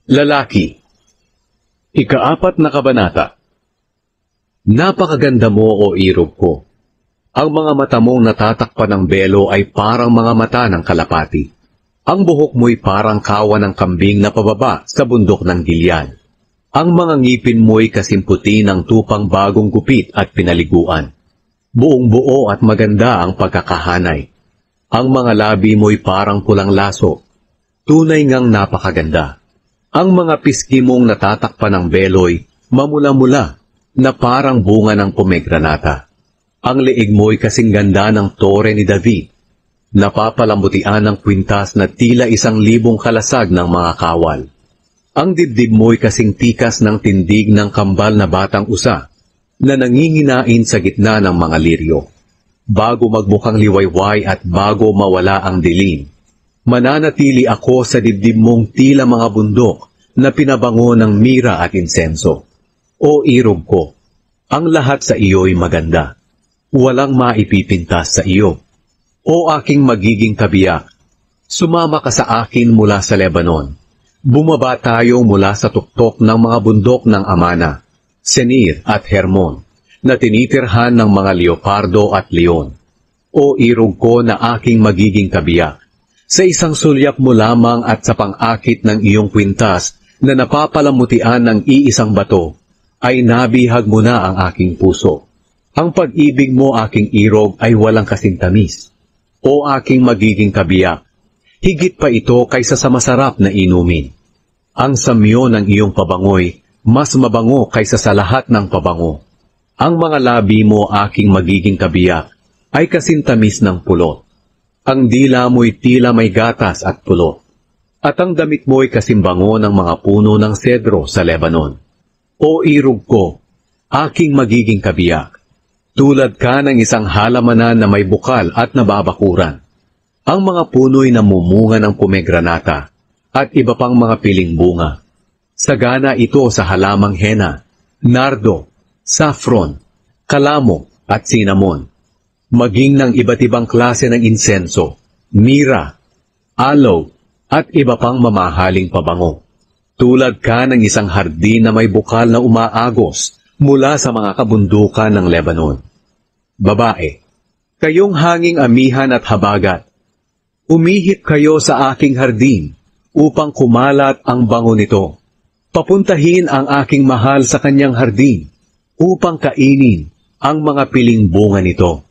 Lalaki. Ika-4 na kabanata. Napakaganda mo, o irog ko. Ang mga mata mong natatakpan ng belo ay parang mga mata ng kalapati. Ang buhok mo'y parang kawan ng kambing na pababa sa bundok ng Gilead. Ang mga ngipin mo'y kasimputi ng tupang bagong gupit at pinaliguan. Buong buo at maganda ang pagkakahanay. Ang mga labi mo'y parang pulang laso. Tunay ngang napakaganda. Ang mga pisngi mong natatakpan ng beloy, mamula-mula, na parang bunga ng pomegranata. Ang leeg mo'y kasing ganda ng tore ni David, napapalamutian ng kwintas na tila 1,000 kalasag ng mga kawal. Ang dibdib mo'y kasing tikas ng tindig ng kambal na batang usa, na nanginginain sa gitna ng mga liryo. Bago magmukhang liwayway at bago mawala ang dilim, mananatili ako sa dibdib mong tila mga bundok na pinabango ng mira at insenso. O irog ko, ang lahat sa iyo'y maganda. Walang maipipintas sa iyo. O aking magiging kabiyak, sumama ka sa akin mula sa Lebanon. Bumaba tayo mula sa tuktok ng mga bundok ng Amana, Senir at Hermon, na tinitirhan ng mga leopardo at leon. O irog ko na aking magiging kabiyak, sa isang sulyap mo lamang at sa pang-akit ng iyong kwintas na napapalamutian ng iisang bato, ay nabihag mo na ang aking puso. Ang pag-ibig mo, aking irog, ay walang kasintamis. O aking magiging kabiyak, higit pa ito kaysa sa masarap na inumin. Ang samyo ng iyong pabangoy, mas mabango kaysa sa lahat ng pabango. Ang mga labi mo, aking magiging kabiyak, ay kasintamis ng pulot. Ang dila mo'y tila may gatas at pulot. At ang damit mo'y kasimbango ng mga puno ng sedro sa Lebanon. O irog ko, aking magiging kabiyak, tulad ka ng isang halamanan na may bukal at nababakuran. Ang mga puno'y namumunga ng pomegranata at iba pang mga piling bunga. Sagana ito sa halamang hena, nardo, saffron, kalamo at cinnamon, maging ng iba't ibang klase ng insenso, mira, aloe, at iba pang mamahaling pabango. Tulad ka ng isang hardin na may bukal na umaagos mula sa mga kabundukan ng Lebanon. Babae, kayong hanging amihan at habagat, umihip kayo sa aking hardin upang kumalat ang bango nito. Papuntahin ang aking mahal sa kanyang hardin upang kainin ang mga piling bunga nito.